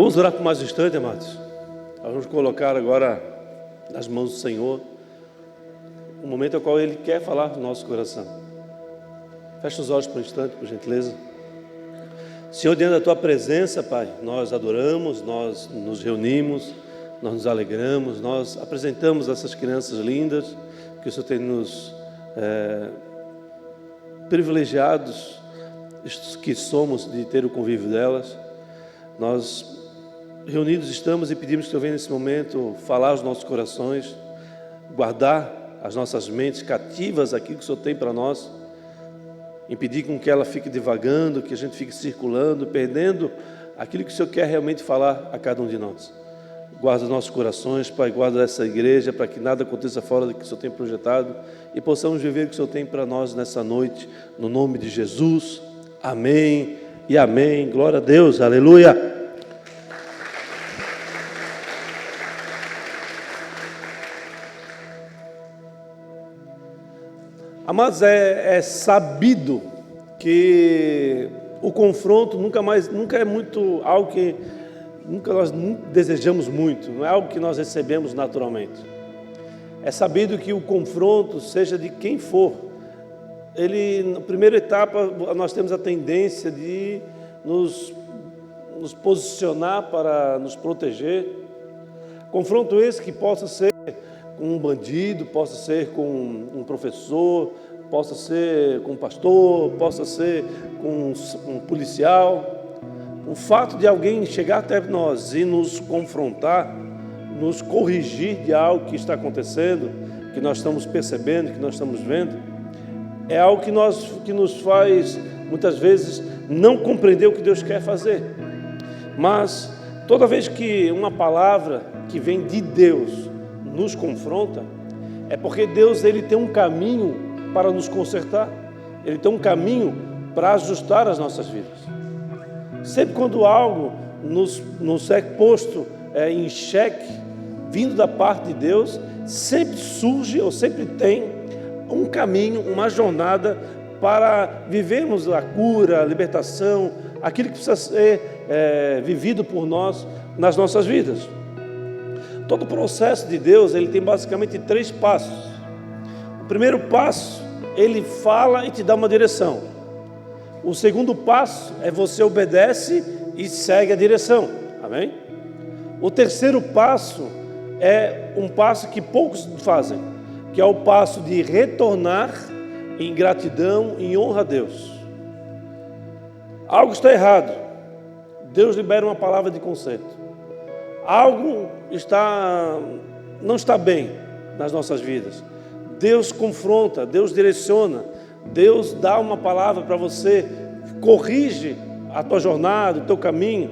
Vamos orar por mais um instante, amados. Nós vamos colocar agora nas mãos do Senhor um momento ao qual Ele quer falar no nosso coração. Fecha os olhos por um instante, por gentileza. Senhor, diante da Tua presença, Pai, nós adoramos, nós nos reunimos, nós nos alegramos, nós apresentamos essas crianças lindas que o Senhor tem nos privilegiados, que somos, de ter o convívio delas. Nós reunidos estamos e pedimos que o Senhor venha nesse momento falar aos nossos corações, guardar as nossas mentes cativas aquilo que o Senhor tem para nós, impedir com que ela fique divagando, que a gente fique circulando, perdendo aquilo que o Senhor quer realmente falar a cada um de nós. Guarda os nossos corações, Pai, guarda essa igreja para que nada aconteça fora do que o Senhor tem projetado e possamos viver o que o Senhor tem para nós nessa noite, no nome de Jesus. Amém e amém. Glória a Deus, aleluia. Amados, é sabido que o confronto nunca é muito algo que nós desejamos muito, não é algo que nós recebemos naturalmente. É sabido que o confronto, seja de quem for, na primeira etapa nós temos a tendência de nos posicionar para nos proteger. Confronto esse que possa ser com um bandido, possa ser com um professor, possa ser com um pastor, possa ser com um policial. O fato de alguém chegar até nós e nos confrontar, nos corrigir de algo que está acontecendo, que nós estamos percebendo, que nós estamos vendo, é algo que nos faz, muitas vezes, não compreender o que Deus quer fazer. Mas, toda vez que uma palavra que vem de Deus nos confronta, é porque Deus ele tem um caminho para nos consertar, Ele tem um caminho para ajustar as nossas vidas. Sempre quando algo nos é posto em xeque, vindo da parte de Deus, sempre surge ou sempre tem um caminho, uma jornada para vivermos a cura, a libertação, aquilo que precisa ser vivido por nós nas nossas vidas. Todo o processo de Deus, ele tem basicamente 3 passos. O primeiro passo, ele fala e te dá uma direção. O segundo passo é você obedece e segue a direção. Amém? O terceiro passo é um passo que poucos fazem, que é o passo de retornar em gratidão, em honra a Deus. Algo está errado. Deus libera uma palavra de conserto. Algo não está bem nas nossas vidas. Deus confronta, Deus direciona, Deus dá uma palavra para você, corrige a tua jornada, o teu caminho,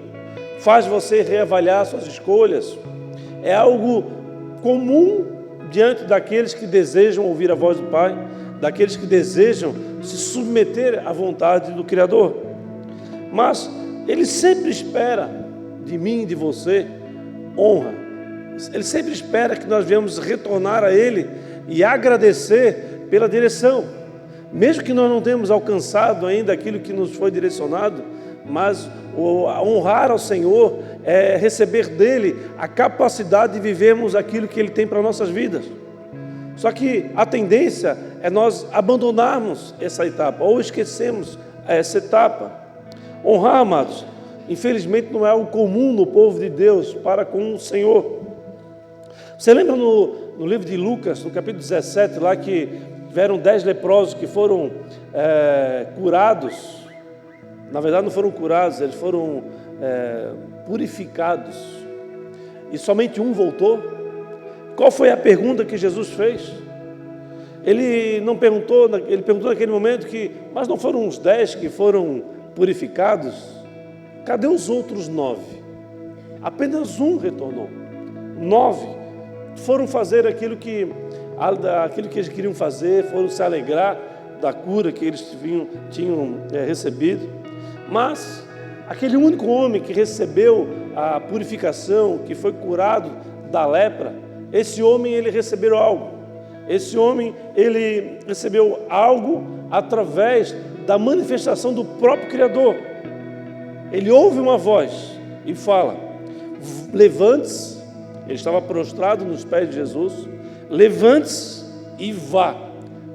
faz você reavaliar suas escolhas. É algo comum diante daqueles que desejam ouvir a voz do Pai, daqueles que desejam se submeter à vontade do Criador. Mas Ele sempre espera de mim e de você honra. Ele sempre espera que nós venhamos retornar a Ele e agradecer pela direção. Mesmo que nós não tenhamos alcançado ainda aquilo que nos foi direcionado, mas honrar ao Senhor é receber dEle a capacidade de vivermos aquilo que Ele tem para nossas vidas. Só que a tendência é nós abandonarmos essa etapa, ou esquecemos essa etapa. Honrar, amados, infelizmente não é algo comum no povo de Deus para com o Senhor. Você lembra no livro de Lucas, no capítulo 17, lá que tiveram 10 leprosos que foram curados? Na verdade não foram curados, eles foram purificados. E somente um voltou. Qual foi a pergunta que Jesus fez? Ele perguntou naquele momento mas não foram os 10 que foram purificados? Cadê os outros 9? Apenas um retornou. 9 foram fazer aquilo que eles queriam fazer, foram se alegrar da cura que eles tinham recebido. Mas aquele único homem que recebeu a purificação, que foi curado da lepra, esse homem ele recebeu algo. Esse homem ele recebeu algo através da manifestação do próprio Criador. Ele ouve uma voz e fala. levante-se, ele estava prostrado nos pés de Jesus, levante-se e vá,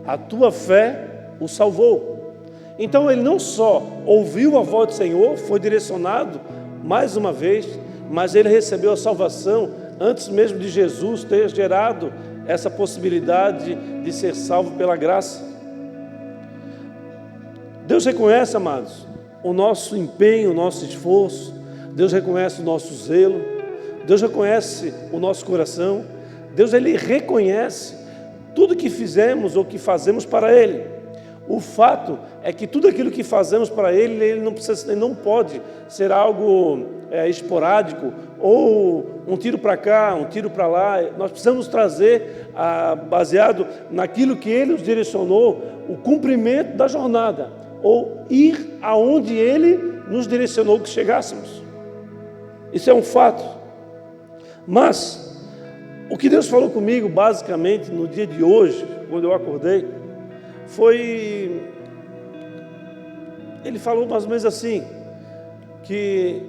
a tua fé o salvou. Então ele não só ouviu a voz do Senhor, foi direcionado mais uma vez, mas ele recebeu a salvação antes mesmo de Jesus ter gerado essa possibilidade de ser salvo pela graça. Deus reconhece, amados, o nosso empenho, o nosso esforço. Deus reconhece o nosso zelo. Deus reconhece o nosso coração. Deus, Ele reconhece tudo que fizemos ou que fazemos para Ele. O fato é que tudo aquilo que fazemos para Ele não pode ser algo esporádico, ou um tiro para cá, um tiro para lá. Nós precisamos trazer, baseado naquilo que Ele nos direcionou, o cumprimento da jornada, ou ir aonde Ele nos direcionou que chegássemos. Isso é um fato. Mas o que Deus falou comigo basicamente no dia de hoje, quando eu acordei, foi, Ele falou mais ou menos assim, que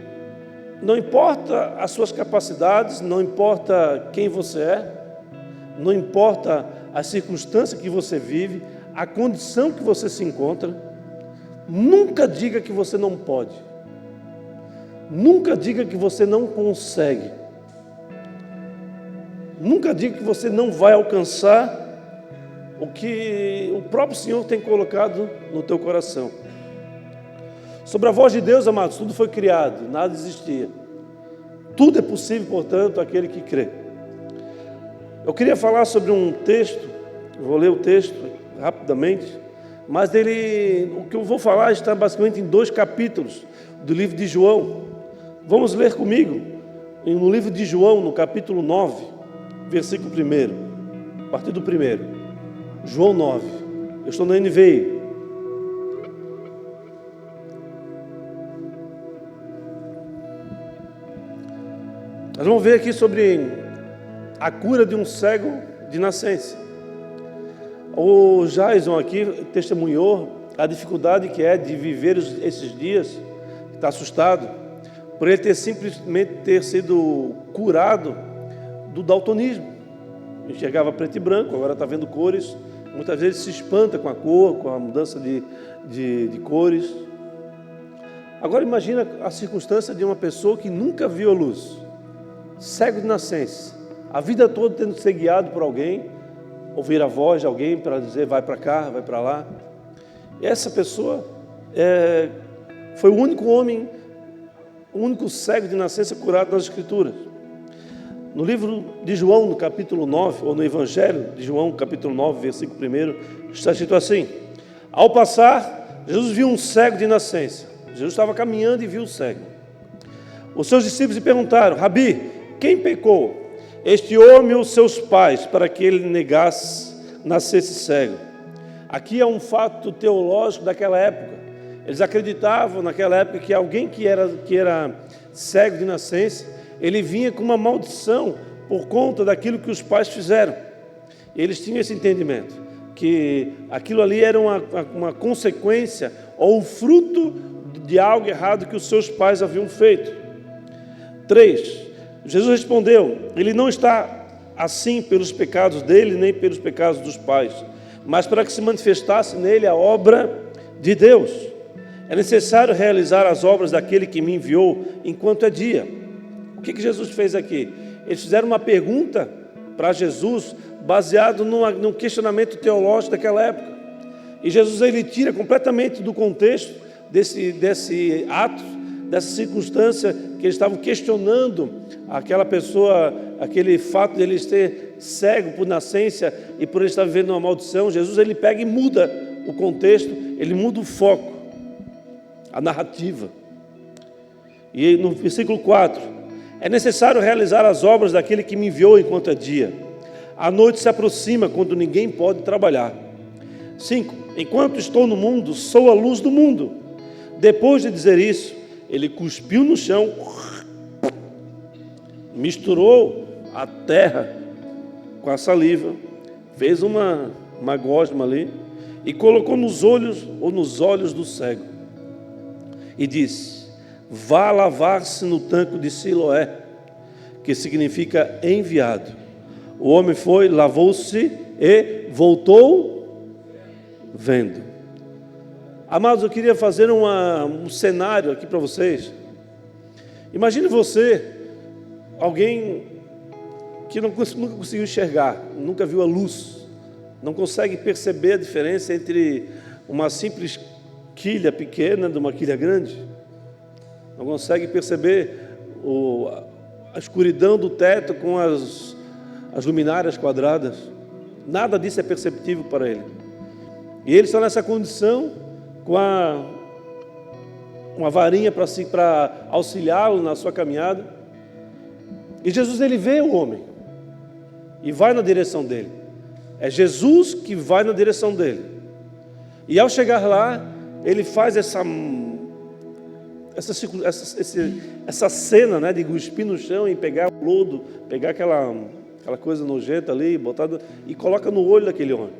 não importa as suas capacidades, não importa quem você é, não importa a circunstância que você vive, a condição que você se encontra, nunca diga que você não pode, nunca diga que você não consegue, nunca diga que você não vai alcançar o que o próprio Senhor tem colocado no teu coração. Sobre a voz de Deus, amados, tudo foi criado, nada existia. Tudo é possível, portanto, aquele que crê. Eu queria falar sobre um texto, vou ler o texto rapidamente, mas o que eu vou falar está basicamente em 2 capítulos do livro de João. Vamos ler comigo, no livro de João, no capítulo 9, versículo 1, a partir do 1. João 9, eu estou na NVI. Nós vamos ver aqui sobre a cura de um cego de nascença. O Jason aqui testemunhou a dificuldade que é de viver esses dias, está assustado, por ele simplesmente ter sido curado do daltonismo. Enxergava preto e branco, agora está vendo cores. Muitas vezes se espanta com a cor, com a mudança de cores. Agora imagina a circunstância de uma pessoa que nunca viu a luz, cego de nascença, a vida toda tendo que ser guiado por alguém, ouvir a voz de alguém para dizer vai para cá, vai para lá. E essa pessoa foi o único homem, o único cego de nascença curado nas Escrituras. No livro de João, no capítulo 9, ou no Evangelho de João, capítulo 9, versículo 1, está escrito assim: ao passar, Jesus viu um cego de nascença. Jesus estava caminhando e viu o cego. Os seus discípulos lhe perguntaram: Rabi, quem pecou, este homem ou os seus pais, para que ele nascesse cego? Aqui é um fato teológico daquela época. Eles acreditavam naquela época que alguém que era cego de nascença, ele vinha com uma maldição por conta daquilo que os pais fizeram. Eles tinham esse entendimento, que aquilo ali era uma consequência ou o fruto de algo errado que os seus pais haviam feito. 3. Jesus respondeu: ele não está assim pelos pecados dele, nem pelos pecados dos pais, mas para que se manifestasse nele a obra de Deus. É necessário realizar as obras daquele que me enviou enquanto é dia. O que Jesus fez aqui? Eles fizeram uma pergunta para Jesus, baseado num questionamento teológico daquela época. E Jesus ele tira completamente do contexto desse ato, dessa circunstância que eles estavam questionando aquela pessoa, aquele fato de ele ser cego por nascença e por ele estar vivendo uma maldição. Jesus ele pega e muda o contexto, ele muda o foco, a narrativa. E no versículo 4, é necessário realizar as obras daquele que me enviou enquanto é dia. A noite se aproxima quando ninguém pode trabalhar. 5. Enquanto estou no mundo, sou a luz do mundo. Depois de dizer isso, ele cuspiu no chão, misturou a terra com a saliva, fez uma gosma ali e colocou nos olhos do cego e disse: vá lavar-se no tanque de Siloé, que significa enviado. O homem foi, lavou-se e voltou vendo. Amados, eu queria fazer um cenário aqui para vocês. Imagine você, alguém que nunca conseguiu enxergar, nunca viu a luz, não consegue perceber a diferença entre uma simples quilha pequena de uma quilha grande, não consegue perceber a escuridão do teto com as luminárias quadradas. Nada disso é perceptível para ele. E ele está nessa condição com uma varinha para auxiliá-lo na sua caminhada. E Jesus, ele vê o homem e vai na direção dele. É Jesus que vai na direção dele. E ao chegar lá, ele faz essa cena, né, de cuspir no chão e pegar o lodo, pegar aquela coisa nojenta ali, e coloca no olho daquele homem.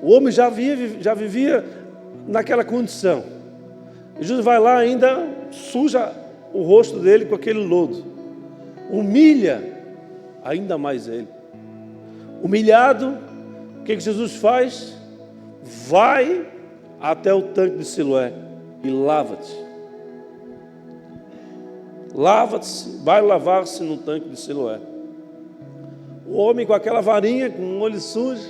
O homem já vivia naquela condição. Jesus vai lá, ainda suja o rosto dele com aquele lodo, humilha ainda mais ele. Humilhado, o que Jesus faz? Vai até o tanque de Siloé e lava-te. Lava-te, vai lavar-se no tanque de Siloé. O homem com aquela varinha, com um olho sujo,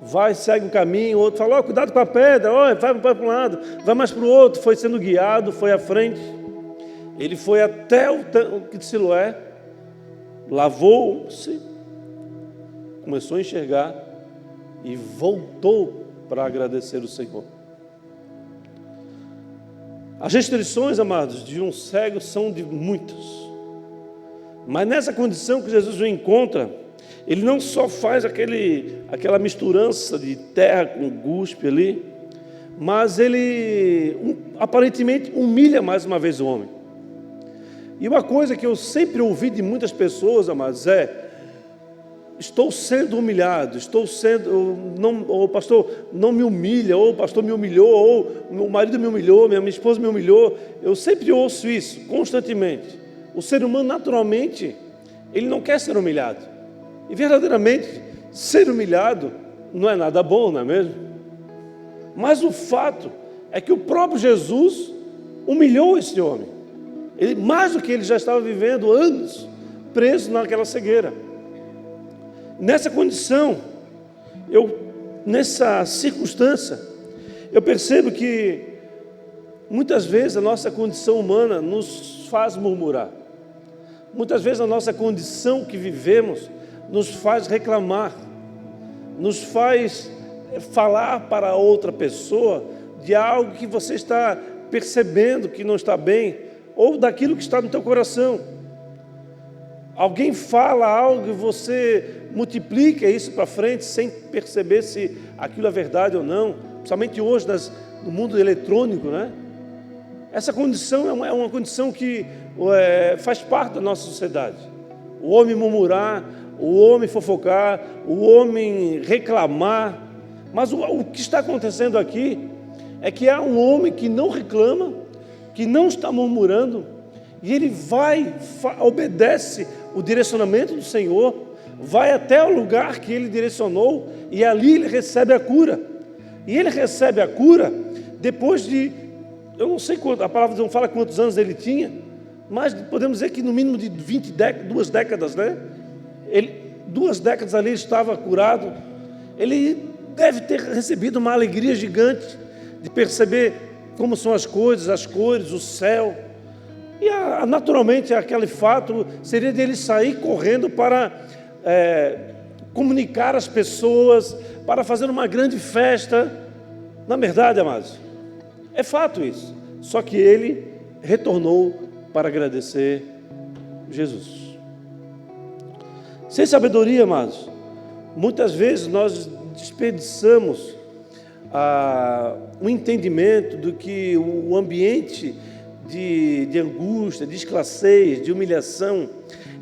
vai, segue o caminho. O outro fala: cuidado com a pedra, vai para um lado, vai mais para o outro. Foi sendo guiado, foi à frente. Ele foi até o tanque de Siloé, lavou-se, começou a enxergar e voltou para agradecer o Senhor. As restrições, amados, de um cego são de muitas. Mas nessa condição que Jesus o encontra, ele não só faz aquela misturança de terra com guspe ali, mas ele aparentemente humilha mais uma vez o homem. E uma coisa que eu sempre ouvi de muitas pessoas, amados, estou sendo humilhado, ou pastor, não me humilha, ou o pastor me humilhou, ou meu marido me humilhou, minha esposa me humilhou. Eu sempre ouço isso, constantemente. O ser humano, naturalmente, ele não quer ser humilhado. E verdadeiramente, ser humilhado não é nada bom, não é mesmo? Mas o fato é que o próprio Jesus humilhou esse homem. Mais do que ele já estava vivendo anos preso naquela cegueira. Nessa condição, nessa circunstância, eu percebo que muitas vezes a nossa condição humana nos faz murmurar. Muitas vezes a nossa condição que vivemos nos faz reclamar, nos faz falar para outra pessoa de algo que você está percebendo que não está bem, ou daquilo que está no teu coração. Alguém fala algo e você multiplica isso para frente sem perceber se aquilo é verdade ou não, principalmente hoje no mundo eletrônico, né? Essa condição é uma condição que faz parte da nossa sociedade. O homem murmurar, o homem fofocar, o homem reclamar. Mas o que está acontecendo aqui é que há um homem que não reclama, que não está murmurando, e ele obedece o direcionamento do Senhor, vai até o lugar que ele direcionou, e ali ele recebe a cura. E ele recebe a cura depois de, eu não sei quanto, a palavra não fala quantos anos ele tinha, mas podemos dizer que no mínimo de 2 décadas, né? 2 décadas ali ele estava curado. Ele deve ter recebido uma alegria gigante de perceber como são as coisas, as cores, o céu. E naturalmente aquele fato seria dele sair correndo para comunicar às pessoas, para fazer uma grande festa. Na verdade, amados, é fato isso. Só que ele retornou para agradecer Jesus. Sem sabedoria, amados, muitas vezes nós desperdiçamos o entendimento do que o ambiente de angústia, de escassez, de humilhação,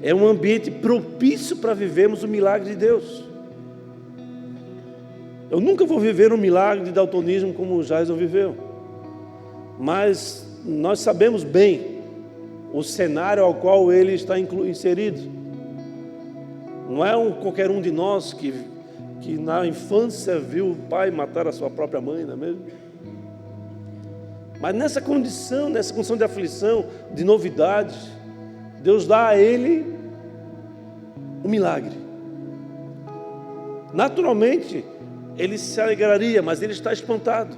é um ambiente propício para vivermos o milagre de Deus. Eu nunca vou viver um milagre de daltonismo como o Jason viveu, mas nós sabemos bem o cenário ao qual ele está inserido. Não é qualquer um de nós que na infância viu o pai matar a sua própria mãe, não é mesmo? Mas nessa condição de aflição, de novidade, Deus dá a ele um milagre. Naturalmente, ele se alegraria, mas ele está espantado.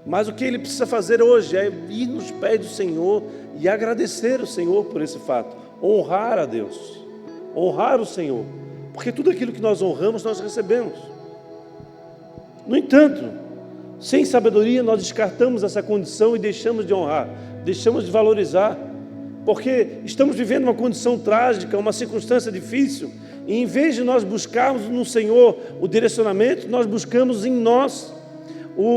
Mas o que ele precisa fazer hoje é ir nos pés do Senhor e agradecer o Senhor por esse fato. Honrar a Deus, honrar o Senhor, porque tudo aquilo que nós honramos, nós recebemos. No entanto, sem sabedoria, nós descartamos essa condição e deixamos de honrar, deixamos de valorizar, porque estamos vivendo uma condição trágica, uma circunstância difícil, e em vez de nós buscarmos no Senhor o direcionamento, nós buscamos em nós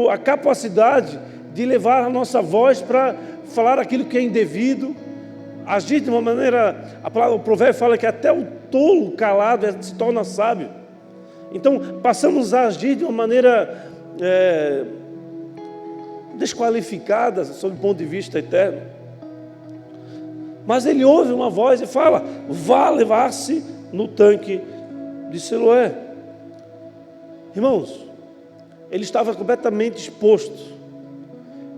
a capacidade de levar a nossa voz para falar aquilo que é indevido, agir de uma maneira, o provérbio fala que até o tolo calado se torna sábio. Então passamos a agir de uma maneira desqualificada sob o ponto de vista eterno. Mas ele ouve uma voz e fala: vá levar-se no tanque de Siloé. Irmãos, ele estava completamente exposto,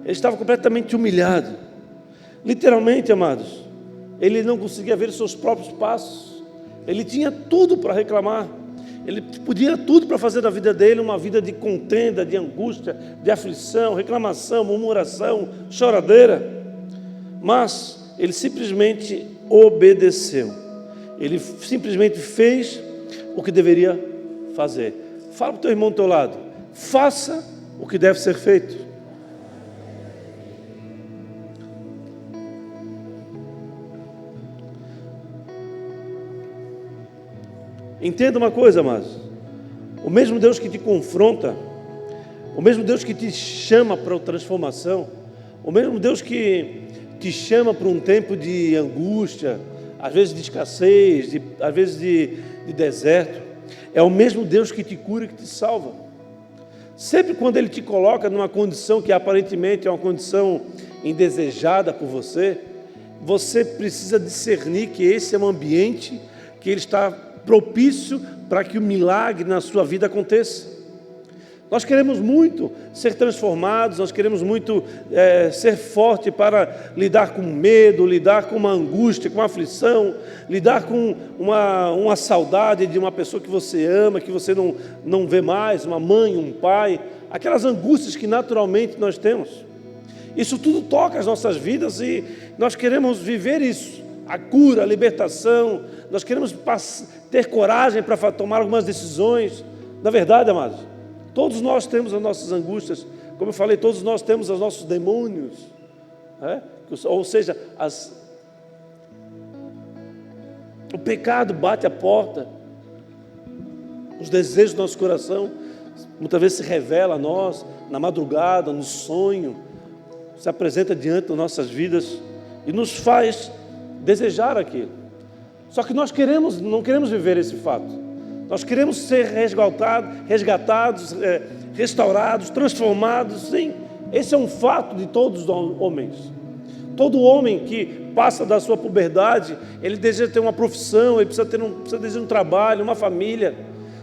ele estava completamente humilhado, literalmente, amados. Ele não conseguia ver os seus próprios passos, ele tinha tudo para reclamar, ele podia tudo para fazer da vida dele uma vida de contenda, de angústia, de aflição, reclamação, murmuração, choradeira, mas ele simplesmente obedeceu, ele simplesmente fez o que deveria fazer. Fala para o teu irmão do teu lado: faça o que deve ser feito. Entenda uma coisa, amados: o mesmo Deus que te confronta, o mesmo Deus que te chama para a transformação, o mesmo Deus que te chama para um tempo de angústia, às vezes de escassez, às vezes de deserto, é o mesmo Deus que te cura e que te salva. Sempre quando Ele te coloca numa condição que aparentemente é uma condição indesejada por você, você precisa discernir que esse é um ambiente que Ele está propício para que o milagre na sua vida aconteça. Nós queremos muito ser transformados, nós queremos muito ser forte para lidar com medo, lidar com uma angústia, com uma aflição, lidar com uma saudade de uma pessoa que você ama, que você não vê mais, uma mãe, um pai, aquelas angústias que naturalmente nós temos. Isso tudo toca as nossas vidas e nós queremos viver isso, a cura, a libertação, nós queremos ter coragem para tomar algumas decisões. Na verdade, amados, todos nós temos as nossas angústias, como eu falei, todos nós temos os nossos demônios, ou seja, o pecado bate a porta, os desejos do nosso coração, muitas vezes se revela a nós, na madrugada, no sonho, se apresenta diante das nossas vidas e nos faz desejar aquilo. Só que nós não queremos viver esse fato. Nós queremos ser resgatados, restaurados, transformados. Sim, esse é um fato de todos os homens. Todo homem que passa da sua puberdade, ele deseja ter uma profissão, ele precisa desejar um trabalho, uma família.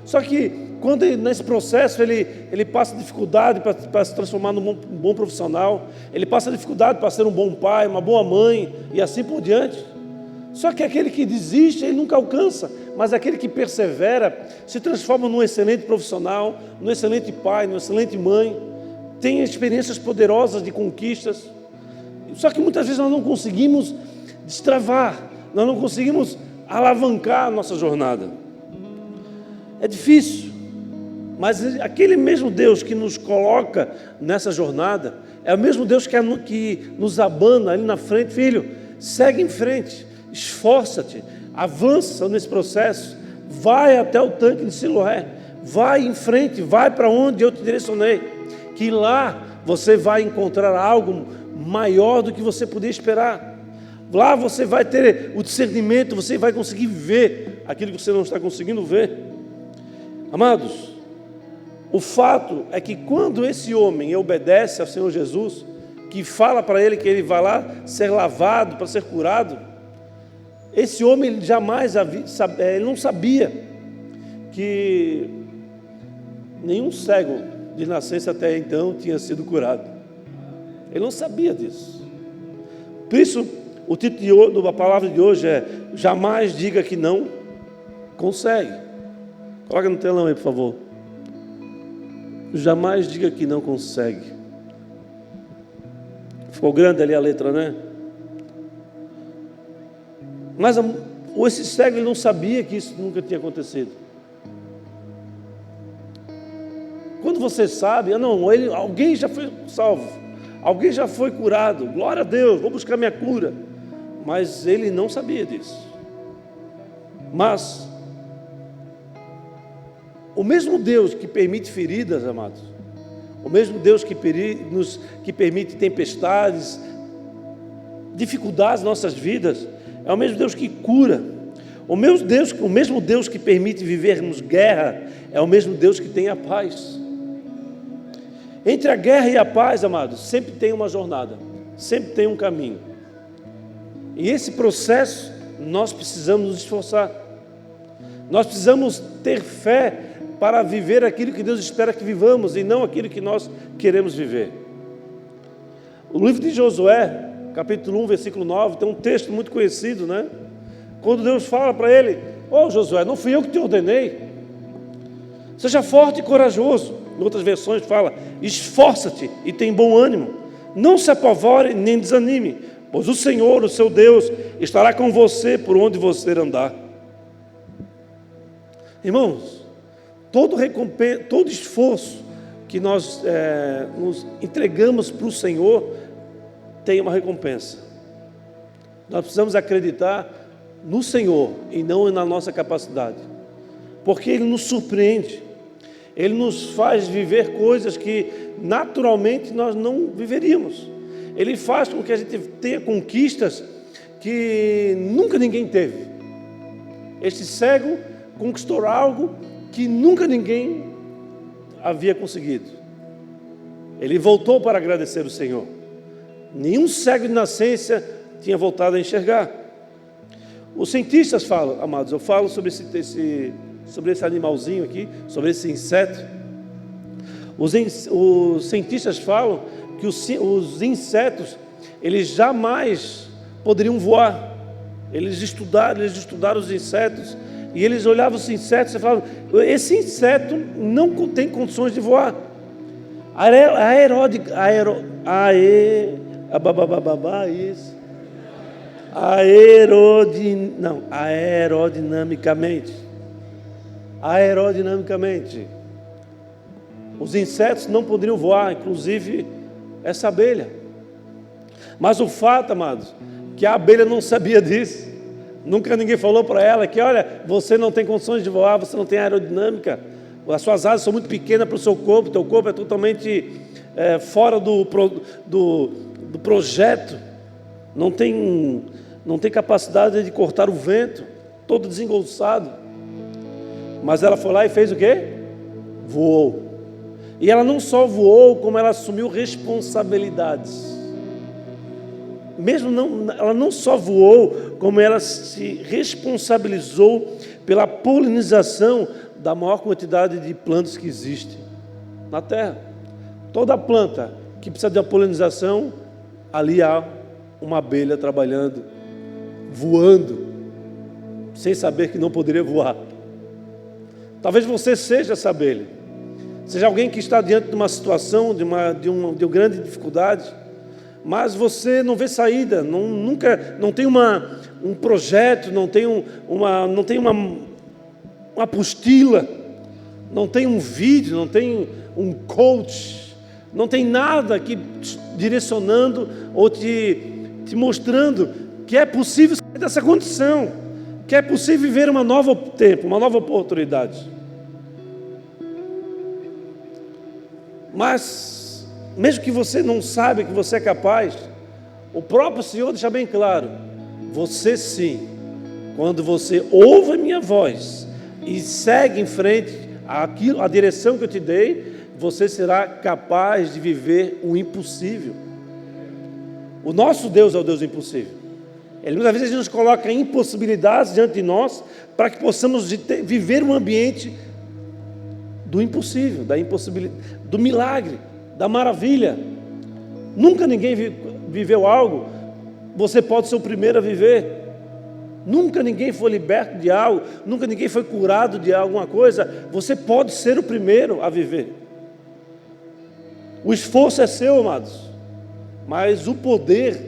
Só que quando nesse processo ele passa dificuldade para se transformar num bom profissional, ele passa dificuldade para ser um bom pai, uma boa mãe e assim por diante. Só que aquele que desiste, ele nunca alcança, mas aquele que persevera se transforma num excelente profissional, num excelente pai, numa excelente mãe, tem experiências poderosas de conquistas. Só que muitas vezes nós não conseguimos destravar, nós não conseguimos alavancar a nossa jornada. É difícil, mas aquele mesmo Deus que nos coloca nessa jornada, é o mesmo Deus que nos abana ali na frente. Filho, segue em frente, esforça-te, avança nesse processo, vai até o tanque de Siloé, vai em frente, vai para onde eu te direcionei, que lá você vai encontrar algo maior do que você podia esperar. Lá você vai ter o discernimento, você vai conseguir ver aquilo que você não está conseguindo ver. Amados, o fato é que quando esse homem obedece ao Senhor Jesus, que fala para ele que ele vai lá ser lavado para ser curado, esse homem ele jamais ele não sabia que nenhum cego de nascença até então tinha sido curado. Ele não sabia disso. Por isso, o título da palavra de hoje é: jamais diga que não consegue. Coloca no telão aí, por favor. Jamais diga que não consegue. Ficou grande ali a letra, né? Mas esse cego ele não sabia que isso nunca tinha acontecido. Quando você sabe, alguém já foi salvo, alguém já foi curado, glória a Deus, vou buscar minha cura. Mas ele não sabia disso. Mas o mesmo Deus que permite feridas, amados, o mesmo Deus que permite tempestades, dificuldades nas nossas vidas, é o mesmo Deus que cura. O mesmo Deus que permite vivermos guerra, é o mesmo Deus que tem a paz. Entre a guerra e a paz, amados, sempre tem uma jornada, sempre tem um caminho. E esse processo, nós precisamos nos esforçar. Nós precisamos ter fé para viver aquilo que Deus espera que vivamos e não aquilo que nós queremos viver. O livro de Josué, capítulo 1, versículo 9, tem um texto muito conhecido, né? Quando Deus fala para ele: Josué, não fui eu que te ordenei? Seja forte e corajoso. Em outras versões fala: esforça-te e tem bom ânimo. Não se apavore nem desanime, pois o Senhor, o seu Deus, estará com você por onde você andar. Irmãos, todo esforço que nós nos entregamos para o Senhor tem uma recompensa. Nós precisamos acreditar no Senhor e não na nossa capacidade, porque Ele nos surpreende, Ele nos faz viver coisas que naturalmente nós não viveríamos. Ele faz com que a gente tenha conquistas que nunca ninguém teve. Este cego conquistou algo que nunca ninguém havia conseguido. Ele voltou para agradecer o Senhor. Nenhum cego de nascença tinha voltado a enxergar. Os cientistas falam, amados, eu falo sobre esse animalzinho aqui, sobre esse inseto. Os cientistas falam que os insetos, eles jamais poderiam voar. Eles estudaram os insetos, e eles olhavam os insetos e falavam: esse inseto não tem condições de voar. Aerodinamicamente, os insetos não poderiam voar, inclusive essa abelha. Mas o fato, amados, que a abelha não sabia disso. Nunca ninguém falou para ela que: olha, você não tem condições de voar, você não tem aerodinâmica, as suas asas são muito pequenas para o seu corpo, teu corpo é totalmente fora do projeto, não tem capacidade de cortar o vento, todo desengonçado. Mas ela foi lá e fez o quê? Voou. E ela não só voou, como ela assumiu responsabilidades. Ela não só voou, como ela se responsabilizou pela polinização da maior quantidade de plantas que existe na terra. Toda planta que precisa de uma polinização, ali há uma abelha trabalhando, voando, sem saber que não poderia voar. Talvez você seja essa abelha, seja alguém que está diante de uma situação, de uma grande dificuldade, mas você não vê saída, não tem um projeto, não tem uma apostila, não tem um vídeo, não tem um coach, não tem nada aqui direcionando ou te mostrando que é possível sair dessa condição, que é possível viver uma nova oportunidade. Mas mesmo que você não saiba que você é capaz, o próprio Senhor deixa bem claro: você sim, quando você ouve a minha voz e segue em frente a direção que eu te dei, você será capaz de viver o impossível. O nosso Deus é o Deus impossível. Ele muitas vezes nos coloca impossibilidades diante de nós para que possamos viver um ambiente do impossível, da impossibilidade, do milagre, da maravilha. Nunca ninguém viveu algo, você pode ser o primeiro a viver. Nunca ninguém foi liberto de algo, nunca ninguém foi curado de alguma coisa, você pode ser o primeiro a viver. O esforço é seu, amados, mas o poder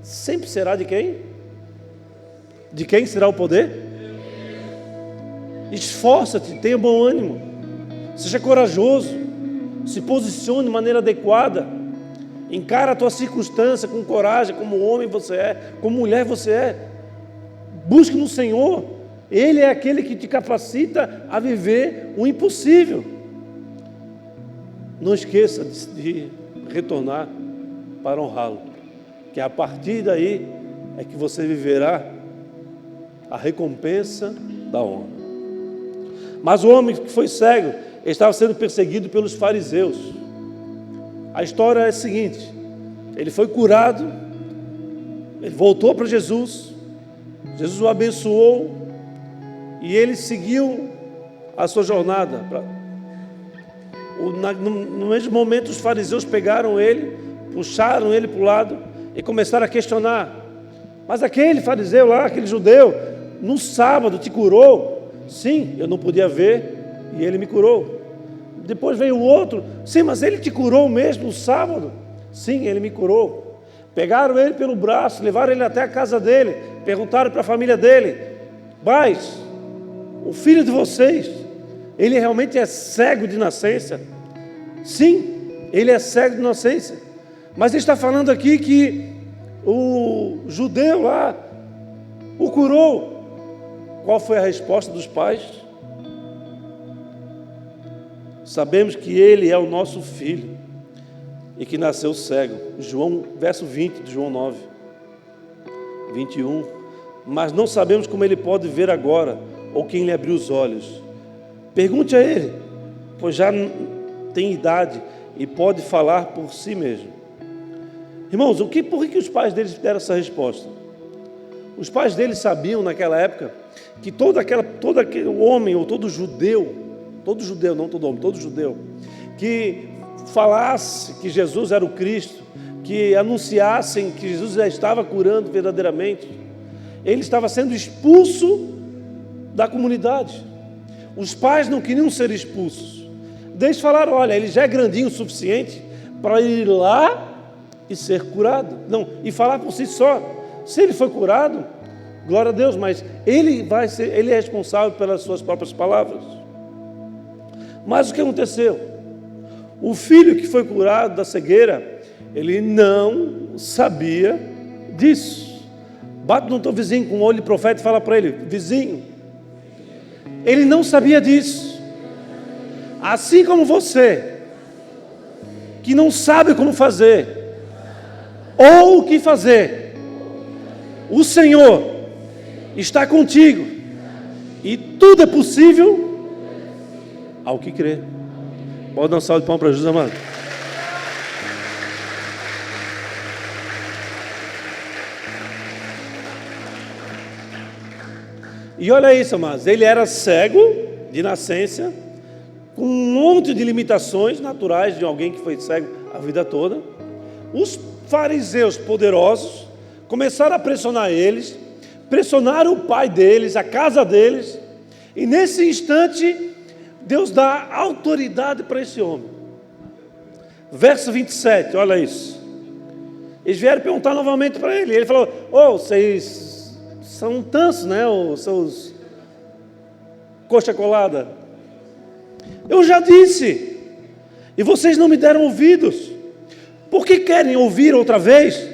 sempre será de quem? De quem será o poder? Esforça-te, tenha bom ânimo, seja corajoso, se posicione de maneira adequada, encara a tua circunstância com coragem, como homem você é, como mulher você é. Busque no Senhor, Ele é aquele que te capacita a viver o impossível. Não esqueça de retornar para honrá-lo, que a partir daí é que você viverá a recompensa da honra. Mas o homem que foi cego estava sendo perseguido pelos fariseus. A história é a seguinte: ele foi curado, ele voltou para Jesus, Jesus o abençoou e ele seguiu a sua jornada. No mesmo momento, os fariseus pegaram ele, puxaram ele para o lado e começaram a questionar: mas aquele fariseu lá, aquele judeu, no sábado te curou? Sim, eu não podia ver e ele me curou. Depois veio o outro: sim, mas ele te curou mesmo no sábado? Sim, ele me curou. Pegaram ele pelo braço, levaram ele até a casa dele, perguntaram para a família dele: mas o filho de vocês, ele realmente é cego de nascença? Sim, ele é cego de nascença, mas ele está falando aqui que o judeu lá o curou. Qual foi a resposta dos pais? Sabemos que ele é o nosso filho e que nasceu cego. Verso 20 de João 9, 21. Mas não sabemos como ele pode ver agora, ou quem lhe abriu os olhos. Pergunte a ele, pois já tem idade e pode falar por si mesmo. Irmãos, por que os pais deles deram essa resposta? Os pais deles sabiam naquela época que todo aquele homem, ou todo judeu, não todo homem, todo judeu, que falasse que Jesus era o Cristo, que anunciassem que Jesus já estava curando verdadeiramente, ele estava sendo expulso da comunidade. Os pais não queriam ser expulsos. Eles falaram: olha, ele já é grandinho o suficiente para ir lá e ser curado. Não, e falar por si só. Se ele foi curado, glória a Deus, mas ele é responsável pelas suas próprias palavras. Mas o que aconteceu? O filho que foi curado da cegueira, ele não sabia disso. Bate no teu vizinho com um olho de profeta e fala para ele: vizinho, ele não sabia disso. Assim como você, que não sabe como fazer, ou o que fazer, o Senhor está contigo, e tudo é possível ao que crer. Pode dar um salve de palmas para Jesus, amado. E olha isso, amados, ele era cego de nascença, com um monte de limitações naturais de alguém que foi cego a vida toda. Os fariseus poderosos começaram a pressionar eles, pressionaram o pai deles, a casa deles, e nesse instante Deus dá autoridade para esse homem. Verso 27, olha isso. Eles vieram perguntar novamente para ele. Ele falou: vocês são tansos, né? Os seus coxa colada. Eu já disse, e vocês não me deram ouvidos. Por que querem ouvir outra vez?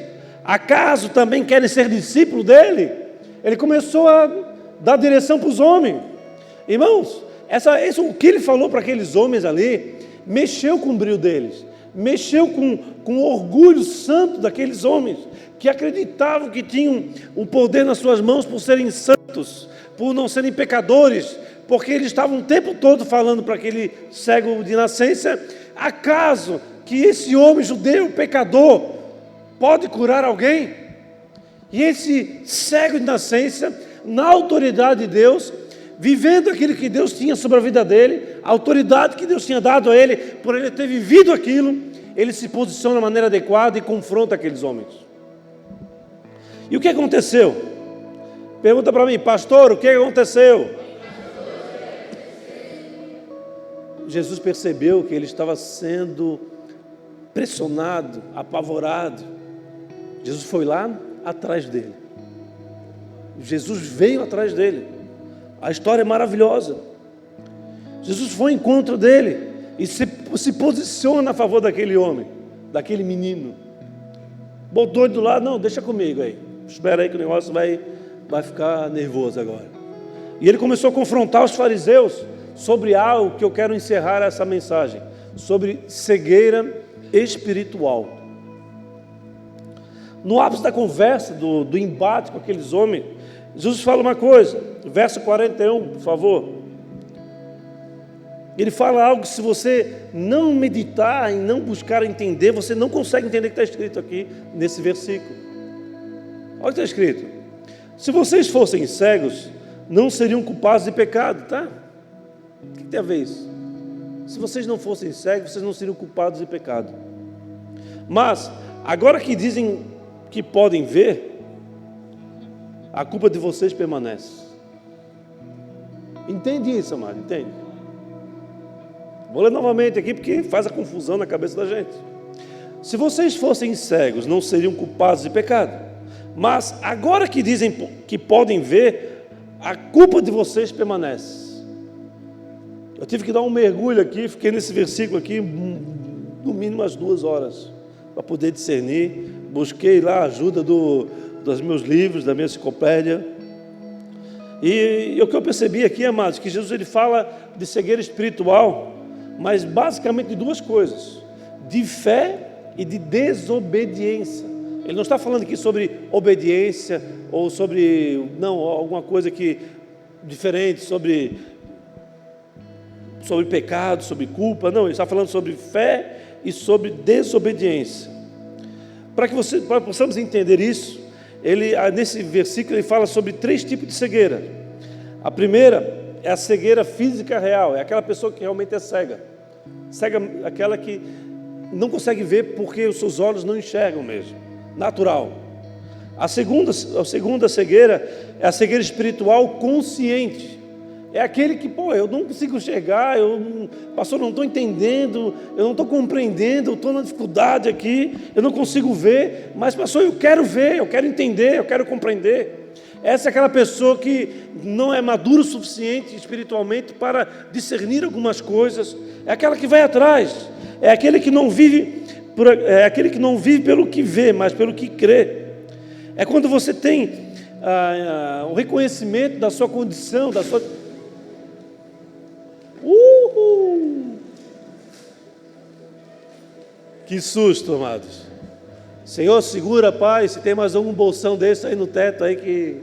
Acaso também querem ser discípulos dele? Ele começou a dar direção para os homens. Irmãos, o que ele falou para aqueles homens ali, mexeu com o brilho deles, mexeu com o orgulho santo daqueles homens, que acreditavam que tinham o poder nas suas mãos por serem santos, por não serem pecadores, porque eles estavam o tempo todo falando para aquele cego de nascença: acaso que esse homem judeu, pecador, pode curar alguém? E esse cego de nascença, na autoridade de Deus, vivendo aquilo que Deus tinha sobre a vida dele, a autoridade que Deus tinha dado a ele, por ele ter vivido aquilo, ele se posiciona de maneira adequada e confronta aqueles homens. E o que aconteceu? Pergunta para mim, pastor, o que aconteceu? Jesus percebeu que ele estava sendo pressionado, apavorado. Jesus foi lá atrás dele. Jesus veio atrás dele. A história é maravilhosa. Jesus foi ao encontro dele e se posiciona a favor daquele homem, daquele menino. Botou ele do lado, não, deixa comigo aí. Espera aí que o negócio vai ficar nervoso agora. E ele começou a confrontar os fariseus sobre algo que eu quero encerrar essa mensagem, sobre cegueira espiritual. No ápice da conversa, do embate com aqueles homens, Jesus fala uma coisa, verso 41, por favor. Ele fala algo que, se você não meditar e não buscar entender, você não consegue entender o que está escrito aqui nesse versículo. Olha o que está escrito: se vocês fossem cegos, não seriam culpados de pecado, tá? O que tem a ver isso? Se vocês não fossem cegos, vocês não seriam culpados de pecado. Mas, agora que dizem que podem ver, a culpa de vocês permanece. Entende isso, amado? Entende? Vou ler novamente aqui porque faz a confusão na cabeça da gente. Se vocês fossem cegos, não seriam culpados de pecado. Mas, agora que dizem que podem ver, a culpa de vocês permanece. Eu tive que dar um mergulho aqui, fiquei nesse versículo aqui, no mínimo umas 2 horas, para poder discernir. Busquei lá a ajuda dos meus livros, da minha enciclopédia. E o que eu percebi aqui, amados, que Jesus ele fala de cegueira espiritual, mas basicamente de 2 coisas: de fé e de desobediência. Ele não está falando aqui sobre obediência ou sobre, não, alguma coisa que diferente, sobre pecado, sobre culpa. Não, ele está falando sobre fé e sobre desobediência. Para que possamos entender isso, nesse versículo ele fala sobre 3 tipos de cegueira. A primeira é a cegueira física real, é aquela pessoa que realmente é cega. Cega, aquela que não consegue ver porque os seus olhos não enxergam mesmo, natural. A segunda cegueira é a cegueira espiritual consciente. É aquele que, eu não consigo enxergar, pastor, não estou entendendo, eu não estou compreendendo, eu estou na dificuldade aqui, eu não consigo ver, mas, pastor, eu quero ver, eu quero entender, eu quero compreender. Essa é aquela pessoa que não é madura o suficiente espiritualmente para discernir algumas coisas. É aquela que vai atrás, é aquele que não vive pelo que vê, mas pelo que crê. É quando você tem o reconhecimento da sua condição, da sua... Que susto, amados. Senhor, segura, Pai, se tem mais algum bolsão desse aí no teto aí que...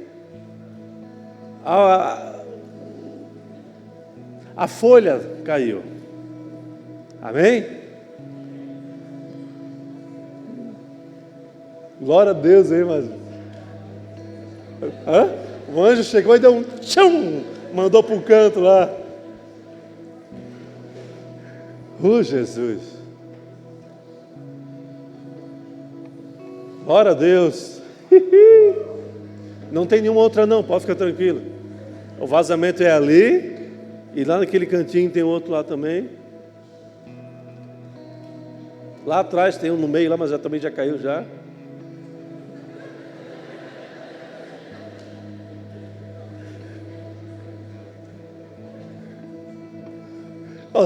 A folha caiu. Amém? Glória a Deus, hein, mas... O anjo chegou e deu um tchum, mandou para o canto lá. Jesus. Glória a Deus. Não tem nenhuma outra não, pode ficar tranquilo. O vazamento é ali, e lá naquele cantinho tem outro lá também. Lá atrás tem um no meio lá, mas também já caiu já.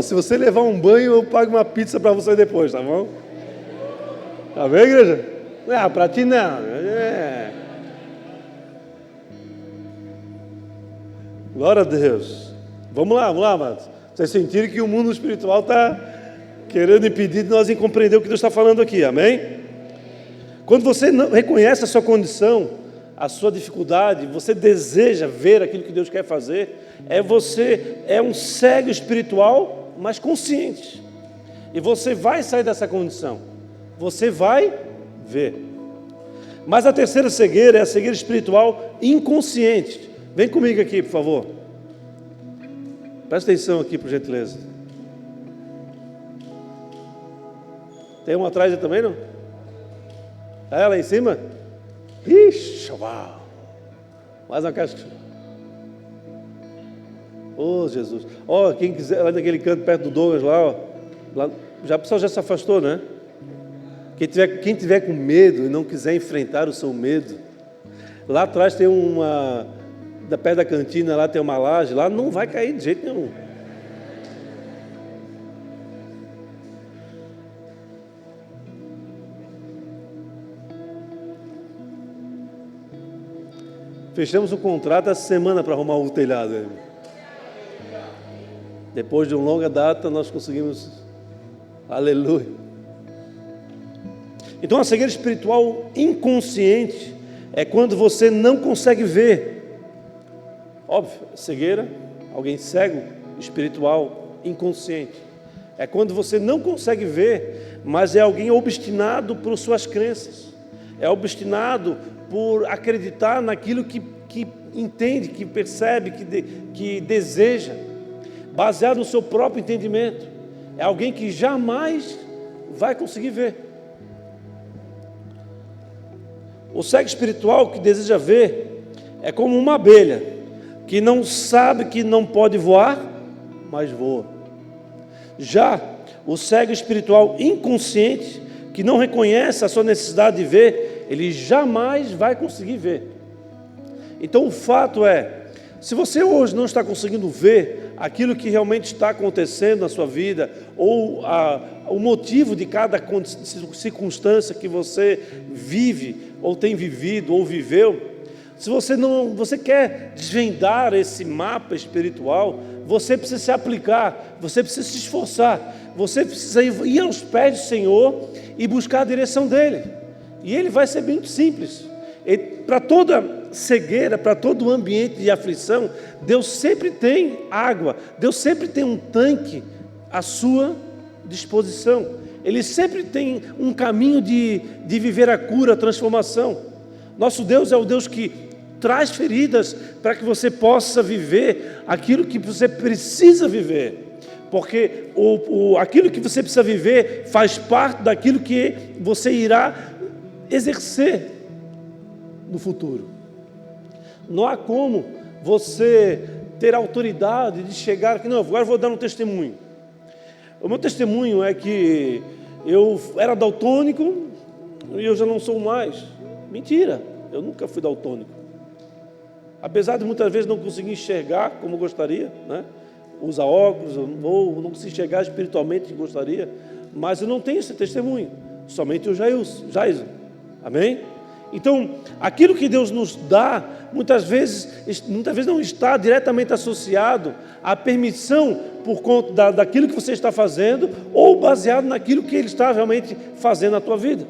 Se você levar um banho, eu pago uma pizza para você depois, tá bom? Tá bem, igreja? Para ti não. Glória a Deus. Vamos lá, amados. Vocês sentiram que o mundo espiritual está querendo impedir de nós compreender o que Deus está falando aqui, amém? Quando você não reconhece a sua condição, a sua dificuldade, você deseja ver aquilo que Deus quer fazer, você é um cego espiritual, mas consciente. E você vai sair dessa condição. Você vai ver. Mas a terceira cegueira é a cegueira espiritual inconsciente. Vem comigo aqui, por favor. Presta atenção aqui, por gentileza. Tem uma atrás aí também, não? É lá em cima? Ixi, uau! Mais uma caixa. Oh, Jesus. Ó, quem quiser, lá naquele canto perto do Douglas lá, ó. Lá, o pessoal já se afastou, né? Quem tiver com medo e não quiser enfrentar o seu medo, lá atrás tem perto da cantina, lá tem uma laje, lá não vai cair de jeito nenhum. Fechamos o contrato essa semana para arrumar o telhado. Depois de uma longa data, nós conseguimos. Aleluia. Então, a cegueira espiritual inconsciente é quando você não consegue ver. Óbvio, cegueira, alguém cego, espiritual, inconsciente. É quando você não consegue ver, mas é alguém obstinado por suas crenças. É obstinado por acreditar naquilo que entende, que percebe, que deseja, baseado no seu próprio entendimento. É alguém que jamais vai conseguir ver. O cego espiritual que deseja ver é como uma abelha que não sabe que não pode voar, mas voa. Já o cego espiritual inconsciente que não reconhece a sua necessidade de ver, ele jamais vai conseguir ver. Então o fato é, se você hoje não está conseguindo ver aquilo que realmente está acontecendo na sua vida, ou o motivo de cada circunstância que você vive, ou tem vivido, ou viveu, se você quer desvendar esse mapa espiritual, você precisa se aplicar, você precisa se esforçar, você precisa ir aos pés do Senhor e buscar a direção dEle. E Ele vai ser muito simples. Para toda cegueira, para todo ambiente de aflição, Deus sempre tem água, Deus sempre tem um tanque à sua disposição. Ele sempre tem um caminho de viver a cura, a transformação. Nosso Deus é o Deus que traz feridas para que você possa viver aquilo que você precisa viver. Porque aquilo que você precisa viver faz parte daquilo que você irá exercer no futuro. Não há como você ter autoridade de chegar aqui. Não, agora eu vou dar um testemunho. O meu testemunho é que eu era daltônico e eu já não sou mais. Mentira, eu nunca fui daltônico. Apesar de muitas vezes não conseguir enxergar como gostaria, né? Usa óculos, ou não consigo enxergar espiritualmente como gostaria, mas eu não tenho esse testemunho, somente o Jaison. Amém? Então, aquilo que Deus nos dá, muitas vezes não está diretamente associado à permissão por conta daquilo que você está fazendo, ou baseado naquilo que Ele está realmente fazendo na tua vida.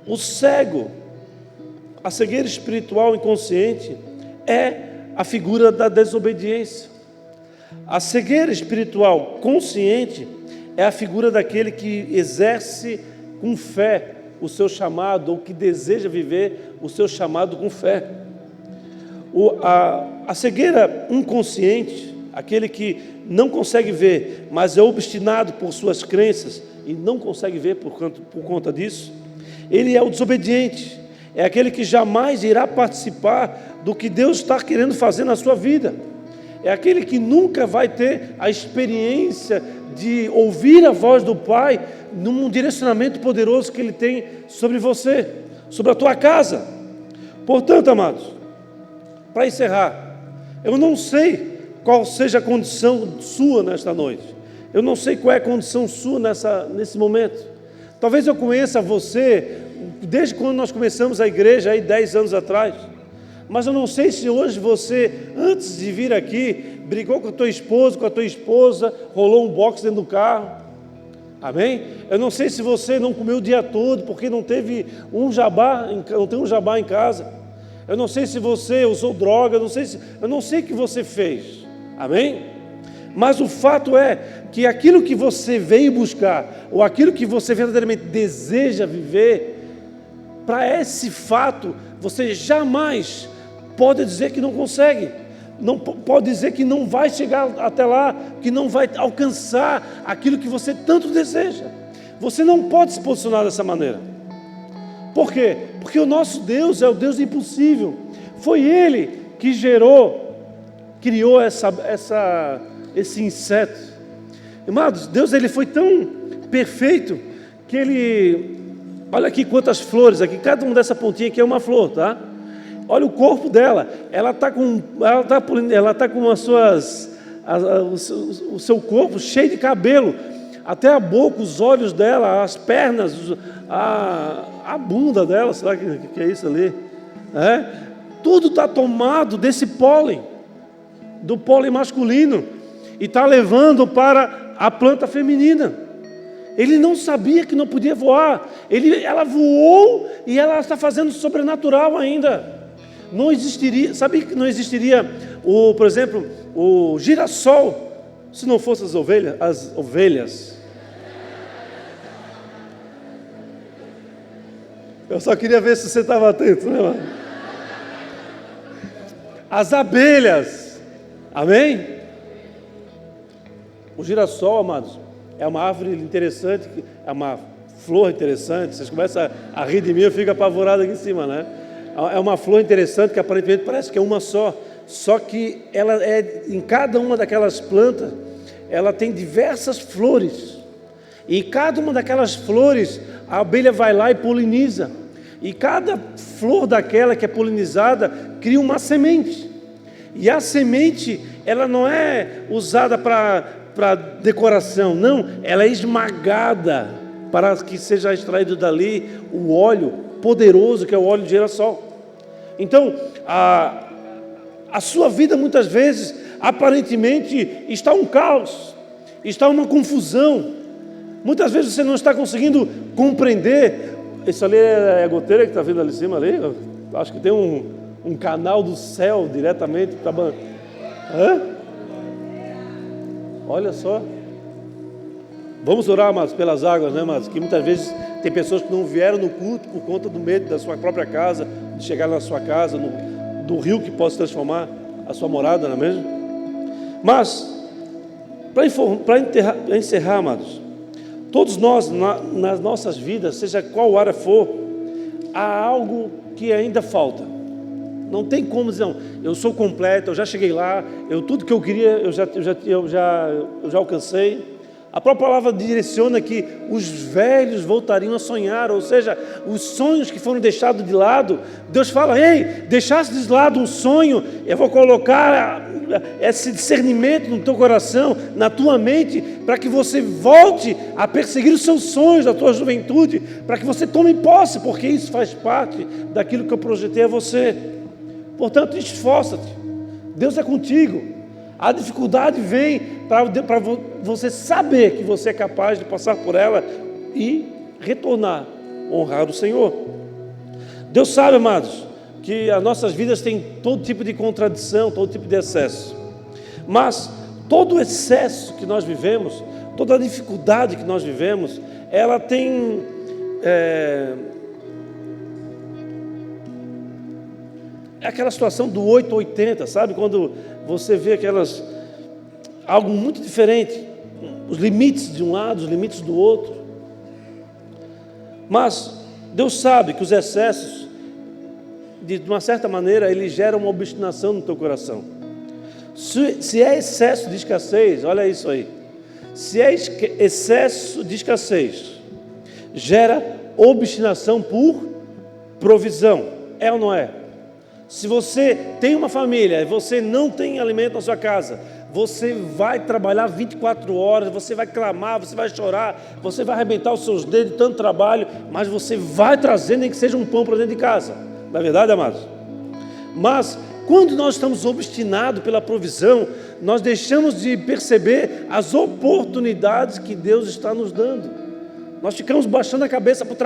O cego, a cegueira espiritual inconsciente, é a figura da desobediência. A cegueira espiritual consciente é a figura daquele que exerce com fé o seu chamado, ou que deseja viver o seu chamado com fé. A cegueira inconsciente, aquele que não consegue ver, mas é obstinado por suas crenças e não consegue ver por conta disso, ele é o desobediente, é aquele que jamais irá participar do que Deus está querendo fazer na sua vida, é aquele que nunca vai ter a experiência de ouvir a voz do Pai num direcionamento poderoso que Ele tem sobre você, sobre a tua casa. Portanto, amados, para encerrar, eu não sei qual seja a condição sua nesta noite, eu não sei qual é a condição sua nesse momento. Talvez eu conheça você desde quando nós começamos a igreja, aí 10 anos atrás, mas eu não sei se hoje você, antes de vir aqui, brigou com a tua esposa, rolou um boxe dentro do carro. Amém? Eu não sei se você não comeu o dia todo porque não tem um jabá em casa. Eu não sei se você usou droga, eu não sei o que você fez. Amém? Mas o fato é que aquilo que você veio buscar, ou aquilo que você verdadeiramente deseja viver, para esse fato, você jamais pode dizer que não consegue, não pode dizer que não vai chegar até lá, que não vai alcançar aquilo que você tanto deseja. Você não pode se posicionar dessa maneira. Por quê? Porque o nosso Deus é o Deus impossível. Foi Ele que criou esse inseto. Amados, Deus ele foi tão perfeito que Ele... Olha aqui quantas flores, aqui, cada uma dessa pontinha aqui é uma flor, tá? Olha o corpo dela, ela está com o seu corpo cheio de cabelo, até a boca, os olhos dela, as pernas, a bunda dela, será que é isso ali? Tudo está tomado desse pólen, do pólen masculino, e está levando para a planta feminina. Ele não sabia que não podia voar, ela voou e ela está fazendo sobrenatural ainda. Não existiria, sabia que não existiria, por exemplo, o girassol, se não fossem as ovelhas. Eu só queria ver se você estava atento, né, mano? As abelhas, amém? O girassol, amados, é uma árvore interessante, é uma flor interessante. Vocês começam a rir de mim, eu fico apavorado aqui em cima, né? É uma flor interessante que aparentemente parece que é uma só que ela em cada uma daquelas plantas, ela tem diversas flores. E cada uma daquelas flores, a abelha vai lá e poliniza. E cada flor daquela que é polinizada cria uma semente. E a semente, ela não é usada para decoração, não, ela é esmagada para que seja extraído dali o óleo poderoso que é o óleo de girassol. Então, a sua vida muitas vezes, aparentemente, está um caos, está uma confusão. Muitas vezes você não está conseguindo compreender. Isso ali é a goteira que está vindo ali em cima ali. Eu acho que tem um canal do céu diretamente para... Olha só. Vamos orar, amados, pelas águas, né, amados? Que muitas vezes tem pessoas que não vieram no culto por conta do medo da sua própria casa, de chegar na sua casa, do rio que pode transformar a sua morada, não é mesmo? Mas, para encerrar, amados, todos nós, nas nossas vidas, seja qual área for, há algo que ainda falta. Não tem como dizer, não, eu sou completo, eu já cheguei lá, tudo que eu queria, eu já alcancei. A própria palavra direciona que os velhos voltariam a sonhar, ou seja, os sonhos que foram deixados de lado, Deus fala, ei, deixaste de lado um sonho, eu vou colocar esse discernimento no teu coração, na tua mente, para que você volte a perseguir os seus sonhos da tua juventude, para que você tome posse, porque isso faz parte daquilo que eu projetei a você. Portanto, esforça-te, Deus é contigo. A dificuldade vem para você saber que você é capaz de passar por ela e retornar, honrar o Senhor. Deus sabe, amados, que as nossas vidas têm todo tipo de contradição, todo tipo de excesso. Mas todo o excesso que nós vivemos, toda a dificuldade que nós vivemos, ela tem... É aquela situação do 880, sabe? Quando você vê algo muito diferente, os limites de um lado, os limites do outro. Mas Deus sabe que os excessos, de uma certa maneira, ele gera uma obstinação no teu coração. Se é excesso de escassez, olha isso aí. Se é excesso de escassez, gera obstinação por provisão. É ou não é? Se você tem uma família e você não tem alimento na sua casa, você vai trabalhar 24 horas, você vai clamar, você vai chorar, você vai arrebentar os seus dedos de tanto trabalho, mas você vai trazer nem que seja um pão para dentro de casa. Não é verdade, amados? Mas quando nós estamos obstinados pela provisão, nós deixamos de perceber as oportunidades que Deus está nos dando. Nós ficamos baixando a cabeça para o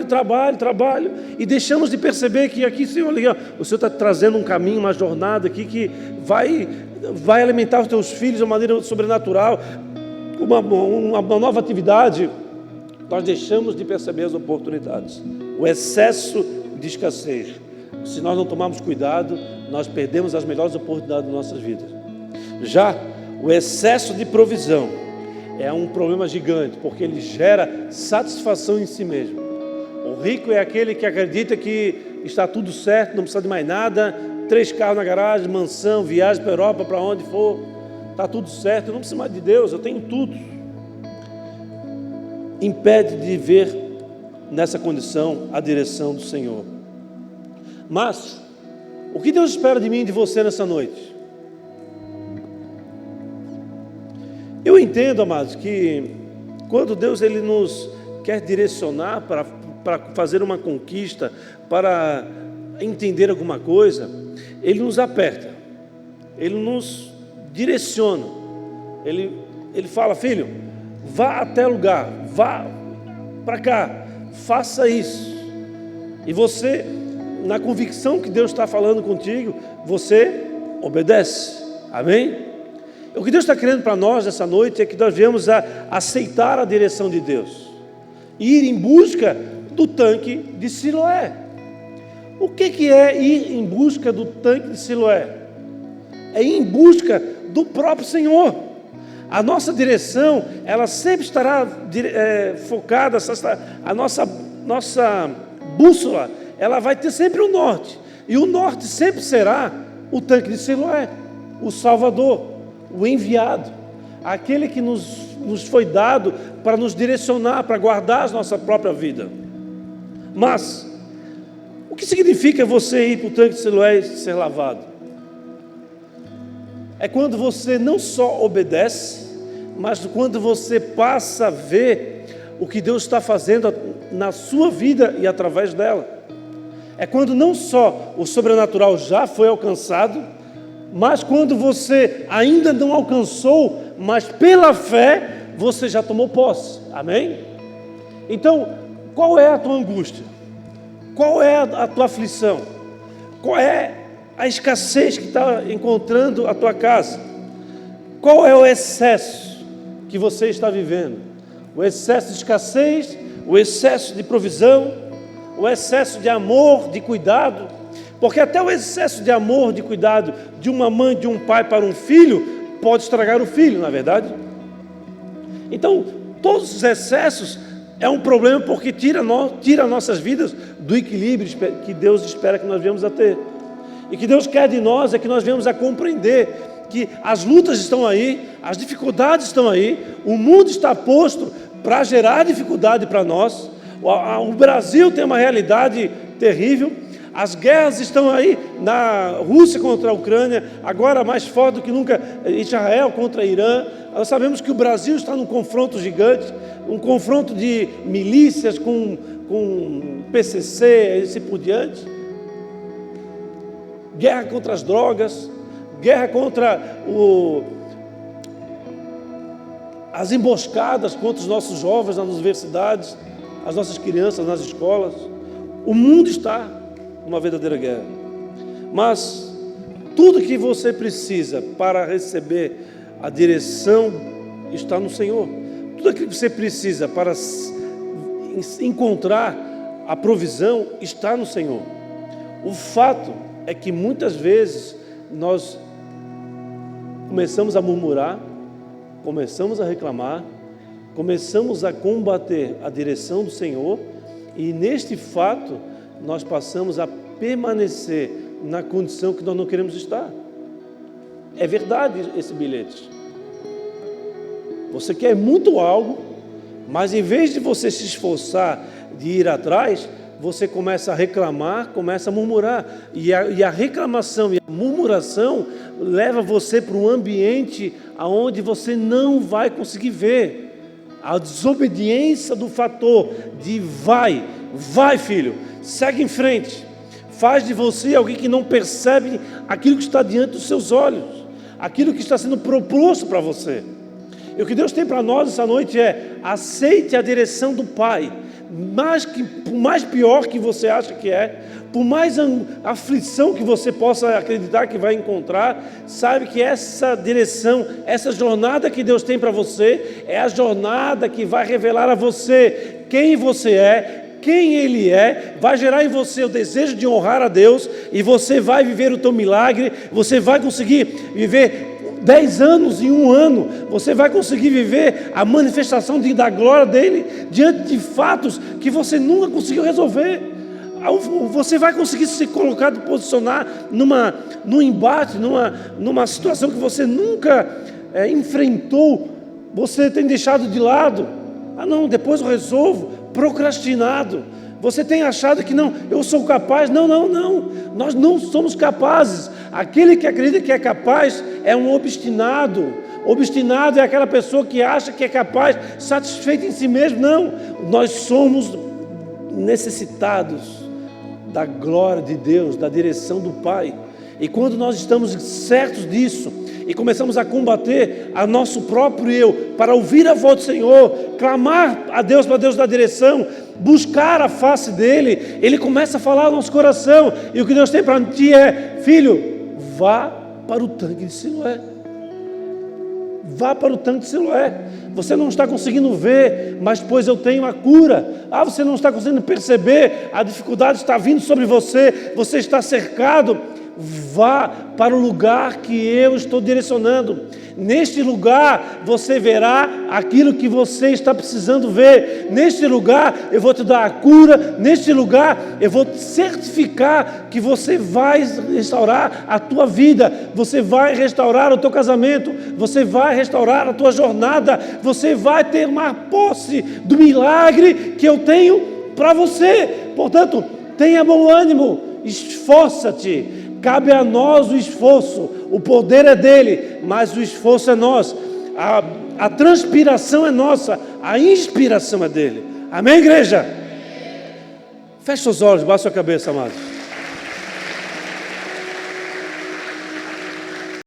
trabalho, e deixamos de perceber que aqui, Senhor, o Senhor está trazendo um caminho, uma jornada aqui que vai alimentar os teus filhos de uma maneira sobrenatural, uma nova atividade. Nós deixamos de perceber as oportunidades. o excesso de escassez. Se nós não tomarmos cuidado, nós perdemos as melhores oportunidades das nossas vidas. Já o excesso de provisão é um problema gigante, porque ele gera satisfação em si mesmo. O rico é aquele que acredita que está tudo certo, não precisa de mais nada, 3 carros na garagem, mansão, viagem para a Europa, para onde for, está tudo certo, eu não preciso mais de Deus, eu tenho tudo. Impede de ver nessa condição a direção do Senhor. Mas, o que Deus espera de mim e de você nessa noite? Eu entendo, amados, que quando Deus ele nos quer direcionar para fazer uma conquista, para entender alguma coisa, Ele nos aperta, Ele nos direciona, Ele fala: filho, vá até lugar, vá para cá, faça isso. E você, na convicção que Deus está falando contigo, você obedece. Amém? O que Deus está querendo para nós nessa noite é que nós venhamos a aceitar a direção de Deus e ir em busca do tanque de Siloé. O que é ir em busca do tanque de Siloé? É ir em busca do próprio Senhor. A nossa direção, ela sempre estará focada, a nossa bússola, ela vai ter sempre o norte. E o norte sempre será o tanque de Siloé, o Salvador, o enviado, aquele que nos foi dado para nos direcionar, para guardar a nossa própria vida. Mas, o que significa você ir para o tanque de Siloé e ser lavado? É quando você não só obedece, mas quando você passa a ver o que Deus está fazendo na sua vida e através dela. É quando não só o sobrenatural já foi alcançado, mas quando você ainda não alcançou, mas pela fé, você já tomou posse. Amém? Então, qual é a tua angústia? Qual é a tua aflição? Qual é a escassez que está encontrando a tua casa? Qual é o excesso que você está vivendo? O excesso de escassez, o excesso de provisão, o excesso de amor, de cuidado. Porque até o excesso de amor, de cuidado de uma mãe, de um pai para um filho, pode estragar o filho, não é verdade? Então, todos os excessos é um problema, porque tira nossas vidas do equilíbrio que Deus espera que nós venhamos a ter. E que Deus quer de nós é que nós venhamos a compreender que as lutas estão aí, as dificuldades estão aí, o mundo está posto para gerar dificuldade para nós. O Brasil tem uma realidade terrível. As guerras estão aí, na Rússia contra a Ucrânia, agora mais forte do que nunca, Israel contra Irã. Nós sabemos que o Brasil está num confronto gigante, um confronto de milícias com PCC, e assim por diante. Guerra contra as drogas, guerra contra as emboscadas contra os nossos jovens nas universidades, as nossas crianças nas escolas. O mundo está uma verdadeira guerra. Mas tudo que você precisa para receber a direção está no Senhor. Tudo aquilo que você precisa para encontrar a provisão está no Senhor. O fato é que muitas vezes nós começamos a murmurar, começamos a reclamar, começamos a combater a direção do Senhor, e neste fato nós passamos a permanecer na condição que nós não queremos estar. É verdade esse bilhete. Você quer muito algo, mas em vez de você se esforçar de ir atrás, você começa a reclamar, começa a murmurar. E a reclamação e a murmuração leva você para um ambiente onde você não vai conseguir ver. A desobediência do fator de vai filho, segue em frente, faz de você alguém que não percebe aquilo que está diante dos seus olhos, aquilo que está sendo proposto para você. E o que Deus tem para nós essa noite é: aceite a direção do Pai, por mais pior que você acha que é, por mais aflição que você possa acreditar que vai encontrar, sabe que essa direção, essa jornada que Deus tem para você, é a jornada que vai revelar a você quem você é, quem Ele é, vai gerar em você o desejo de honrar a Deus, e você vai viver o teu milagre, você vai conseguir viver 10 anos em 1 ano, você vai conseguir viver a manifestação da glória dEle, diante de fatos que você nunca conseguiu resolver. Você vai conseguir se colocar, posicionar num embate, numa situação que você nunca enfrentou, você tem deixado de lado. Não, depois eu resolvo, procrastinado. Você tem achado que não, eu sou capaz. Não, nós não somos capazes. Aquele que acredita que é capaz é um obstinado. Obstinado é aquela pessoa que acha que é capaz, satisfeito em si mesmo. Não, nós somos necessitados da glória de Deus, da direção do Pai. E quando nós estamos certos disso e começamos a combater a nosso próprio eu, para ouvir a voz do Senhor, clamar a Deus, para Deus dar direção, buscar a face dEle, Ele começa a falar no nosso coração. E o que Deus tem para ti é: filho, vá para o tanque de Siloé. Vá para o tanque de Siloé. Você não está conseguindo ver, mas pois eu tenho a cura. Você não está conseguindo perceber, a dificuldade está vindo sobre você, você está cercado. Vá para o lugar que eu estou direcionando. Neste lugar você verá aquilo que você está precisando ver. Neste lugar eu vou te dar a cura. Neste lugar eu vou certificar que você vai restaurar a tua vida. Você vai restaurar o teu casamento. Você vai restaurar a tua jornada. Você vai ter uma posse do milagre que eu tenho para você. Portanto, tenha bom ânimo, esforça-te. Cabe a nós o esforço, o poder é dele, mas o esforço é nosso, a transpiração é nossa, a inspiração é dele. Amém, igreja? Feche os olhos, baixe a cabeça, amados.